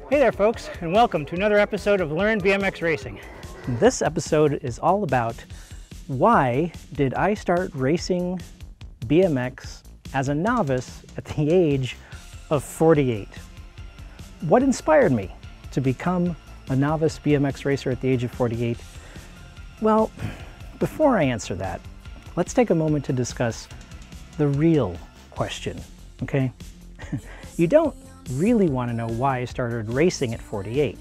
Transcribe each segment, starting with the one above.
Hey there folks, and welcome to another episode of Learn BMX Racing. This episode is all about why did I start racing BMX as a novice at the age of 48? What inspired me to become a novice BMX racer at the age of 48? Well, before I answer that, let's take a moment to discuss the real question, okay? You don't really want to know why I started racing at 48.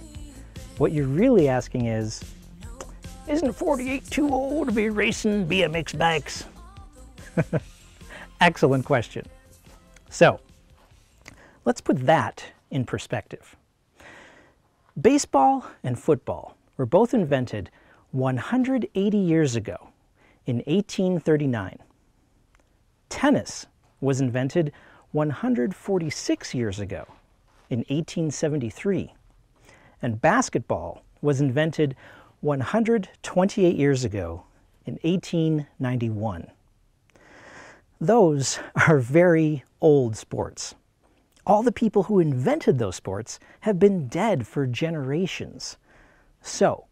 What you're really asking is, isn't 48 too old to be racing BMX bikes? Excellent question. So, let's put that in perspective. Baseball and football were both invented 180 years ago in 1839. Tennis was invented 146 years ago in 1873, and basketball was invented 128 years ago in 1891. Those are very old sports. All the people who invented those sports have been dead for generations. So,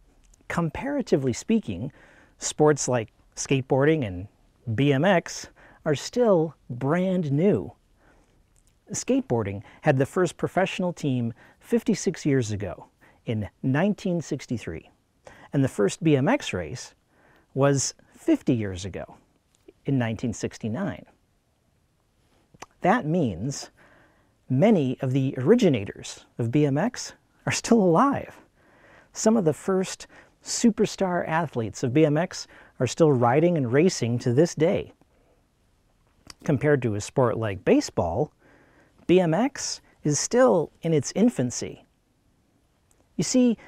comparatively speaking, sports like skateboarding and BMX are still brand new. Skateboarding had the first professional team 56 years ago in 1963, and the first BMX race was 50 years ago in 1969. That means many of the originators of BMX are still alive. Some of the first superstar athletes of BMX are still riding and racing to this day. Compared to a sport like baseball, BMX is still in its infancy. You see,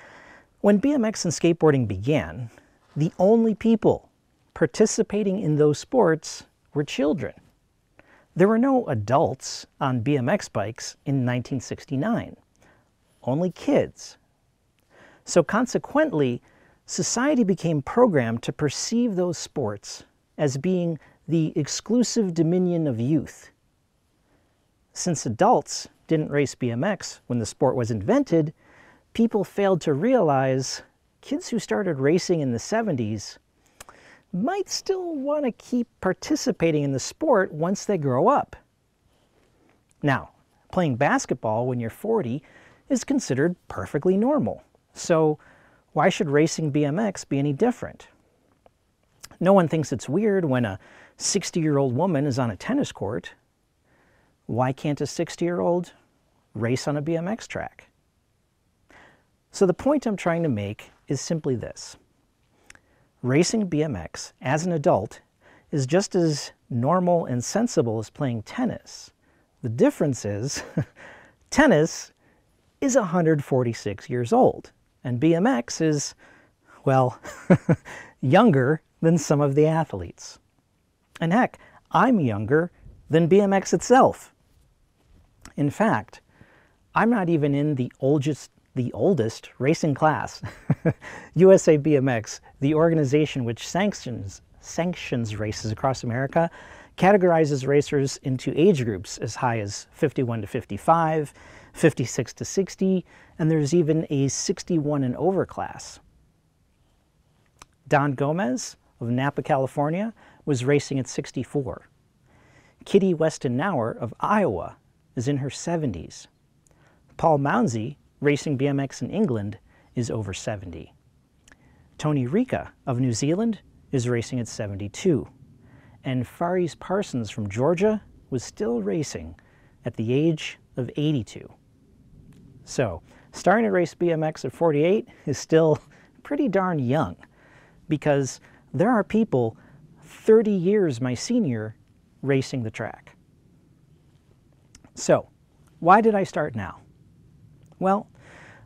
when BMX and skateboarding began, the only people participating in those sports were children. There were no adults on BMX bikes in 1969, only kids. So consequently, society became programmed to perceive those sports as being the exclusive dominion of youth. Since adults didn't race BMX when the sport was invented, people failed to realize kids who started racing in the 70s might still want to keep participating in the sport once they grow up. Now, playing basketball when you're 40 is considered perfectly normal. So why should racing BMX be any different? No one thinks it's weird when a 60-year-old woman is on a tennis court. Why can't a 60-year-old race on a BMX track? So the point I'm trying to make is simply this. Racing BMX as an adult is just as normal and sensible as playing tennis. The difference is, tennis is 146 years old, and BMX is, well, younger than some of the athletes. And heck, I'm younger than BMX itself. In fact, I'm not even in the oldest racing class. USA BMX, the organization which sanctions races across America, categorizes racers into age groups as high as 51 to 55, 56 to 60, and there's even a 61 and over class. Don Gomez of Napa, California, was racing at 64. Kitty Weston Nauer of Iowa is in her 70s. Paul Mounsey, racing BMX in England, is over 70. Tony Rika of New Zealand is racing at 72. And Faris Parsons from Georgia was still racing at the age of 82. So, starting to race BMX at 48 is still pretty darn young, because there are people 30 years my senior racing the track. So, why did I start now? Well,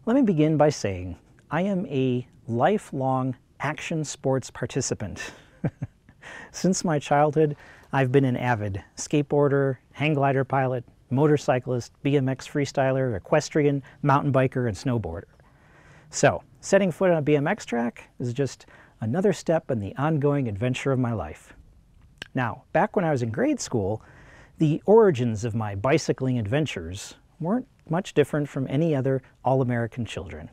let me begin by saying I am a lifelong action sports participant. Since my childhood, I've been an avid skateboarder, hang glider pilot, motorcyclist, BMX freestyler, equestrian, mountain biker, and snowboarder. So, setting foot on a BMX track is just another step in the ongoing adventure of my life. Now, back when I was in grade school, the origins of my bicycling adventures weren't much different from any other all-American children.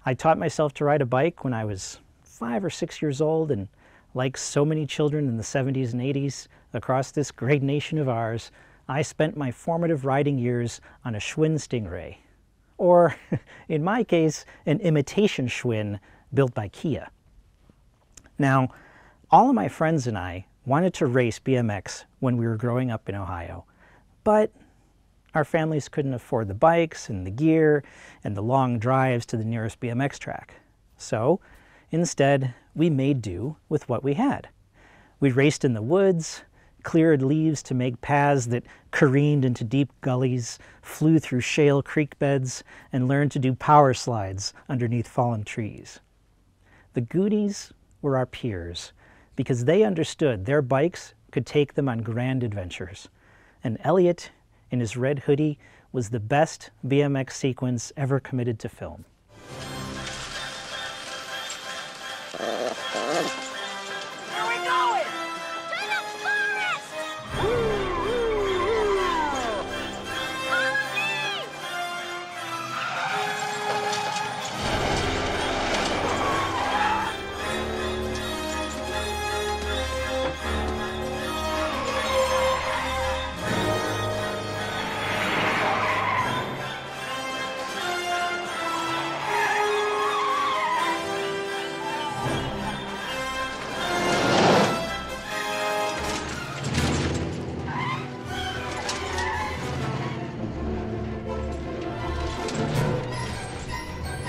I taught myself to ride a bike when I was 5 or 6 years old, and like so many children in the 70s and 80s across this great nation of ours, I spent my formative riding years on a Schwinn Stingray, or in my case, an imitation Schwinn built by Kia. Now, all of my friends and I wanted to race BMX when we were growing up in Ohio, but our families couldn't afford the bikes and the gear and the long drives to the nearest BMX track. So instead, we made do with what we had. We raced in the woods, cleared leaves to make paths that careened into deep gullies, flew through shale creek beds, and learned to do power slides underneath fallen trees. The Goonies were our peers because they understood their bikes could take them on grand adventures. And Elliot, in his red hoodie, was the best BMX sequence ever committed to film. Where are we going? To the forest! Follow me!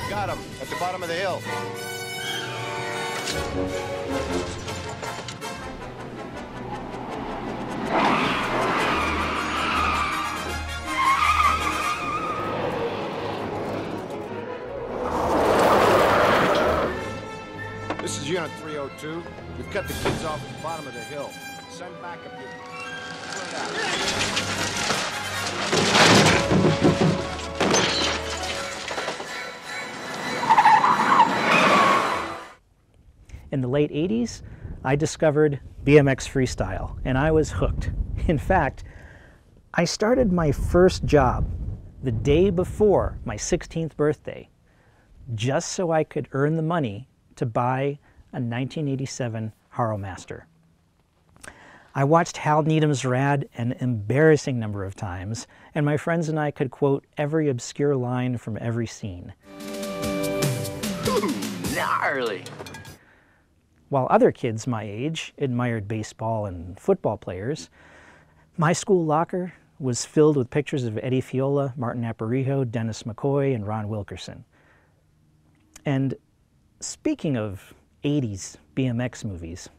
Got him at the bottom of the hill. This is Unit 302. We've cut the kids off at the bottom of the hill. Send backup units. Clear it out. In the late 80s, I discovered BMX freestyle, and I was hooked. In fact, I started my first job the day before my 16th birthday, just so I could earn the money to buy a 1987 Haro Master. I watched Hal Needham's Rad an embarrassing number of times, and my friends and I could quote every obscure line from every scene. Ooh, gnarly! While other kids my age admired baseball and football players, my school locker was filled with pictures of Eddie Fiola, Martin Aparijo, Dennis McCoy, and Ron Wilkerson. And speaking of 80s BMX movies,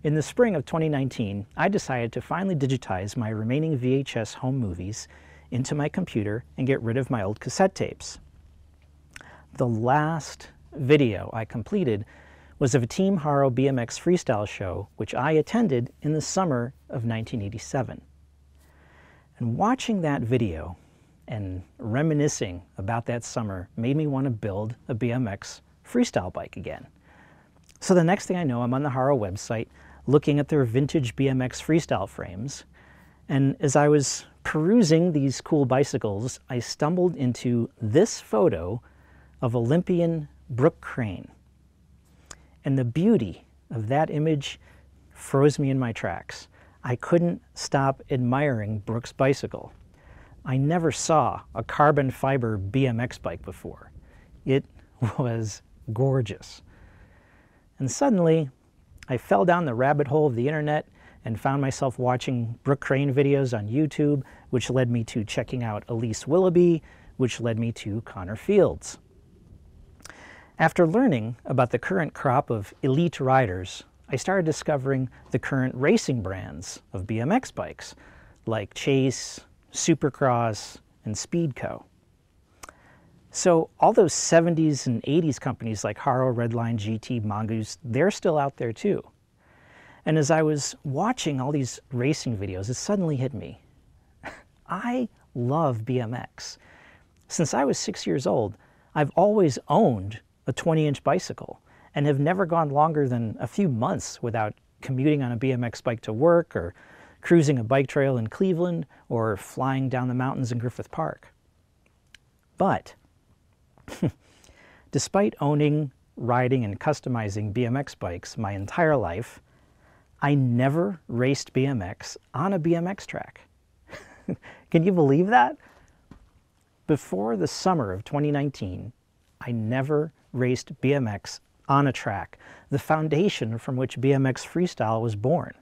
in the spring of 2019, I decided to finally digitize my remaining VHS home movies into my computer and get rid of my old cassette tapes. The last video I completed was of a Team Haro BMX freestyle show, which I attended in the summer of 1987. And watching that video and reminiscing about that summer made me want to build a BMX freestyle bike again. So the next thing I know, I'm on the Haro website looking at their vintage BMX freestyle frames, and as I was perusing these cool bicycles, I stumbled into this photo of Olympian Brooke Crane. And the beauty of that image froze me in my tracks. I couldn't stop admiring Brooke's bicycle. I never saw a carbon fiber BMX bike before. It was gorgeous. And suddenly, I fell down the rabbit hole of the internet and found myself watching Brooke Crane videos on YouTube, which led me to checking out Elise Willoughby, which led me to Connor Fields. After learning about the current crop of elite riders, I started discovering the current racing brands of BMX bikes, like Chase, Supercross, and Speedco. So all those 70s and 80s companies like Haro, Redline, GT, Mongoose, they're still out there too. And as I was watching all these racing videos, it suddenly hit me. I love BMX. Since I was 6 years old, I've always owned a 20-inch bicycle and have never gone longer than a few months without commuting on a BMX bike to work or cruising a bike trail in Cleveland or flying down the mountains in Griffith Park. But despite owning, riding, and customizing BMX bikes my entire life, I never raced BMX on a BMX track. Can you believe that? Before the summer of 2019, I never raced BMX on a track, the foundation from which BMX freestyle was born.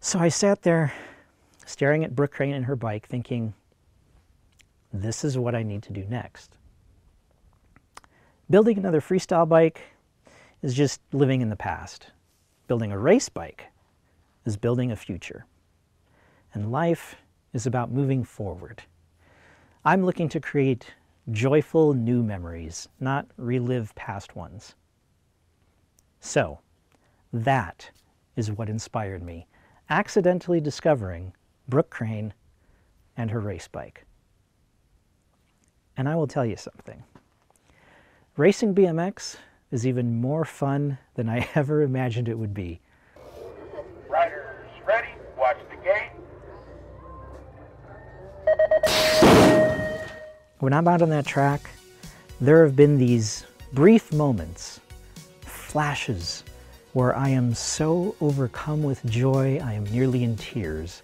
So I sat there staring at Brooke Crane and her bike thinking, this is what I need to do next. Building another freestyle bike is just living in the past. Building a race bike is building a future. And life is about moving forward. I'm looking to create joyful new memories, not relive past ones. So, that is what inspired me, accidentally discovering Brooke Crane and her race bike. And I will tell you something. Racing BMX is even more fun than I ever imagined it would be. Riders ready, watch the gate. When I'm out on that track, there have been these brief moments, flashes, where I am so overcome with joy I am nearly in tears.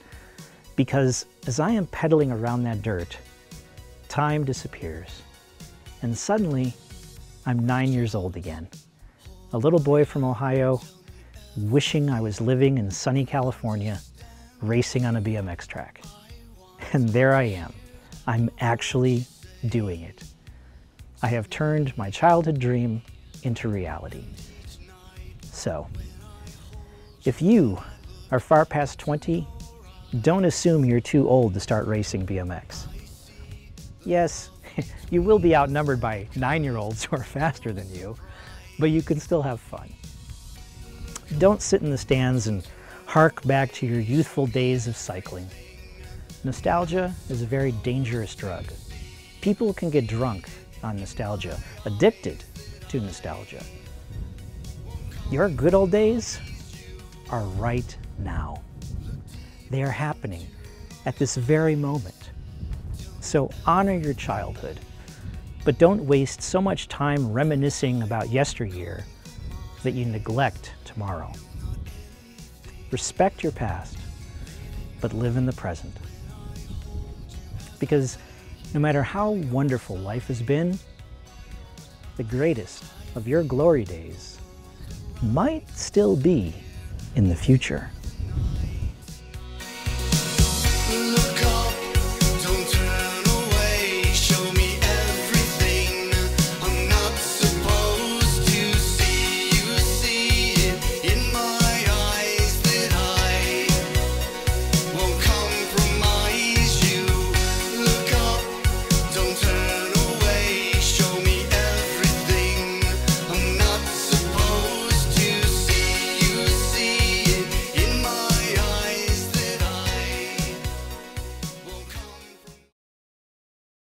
Because as I am pedaling around that dirt, time disappears. And suddenly, I'm 9 years old again. A little boy from Ohio, wishing I was living in sunny California, racing on a BMX track. And there I am. I'm actually doing it. I have turned my childhood dream into reality. So, if you are far past 20, don't assume you're too old to start racing BMX. Yes, you will be outnumbered by 9-year-olds who are faster than you, but you can still have fun. Don't sit in the stands and hark back to your youthful days of cycling. Nostalgia is a very dangerous drug. People can get drunk on nostalgia, addicted to nostalgia. Your good old days are right now. They are happening at this very moment. So honor your childhood, but don't waste so much time reminiscing about yesteryear that you neglect tomorrow. Respect your past, but live in the present. Because no matter how wonderful life has been, the greatest of your glory days might still be in the future.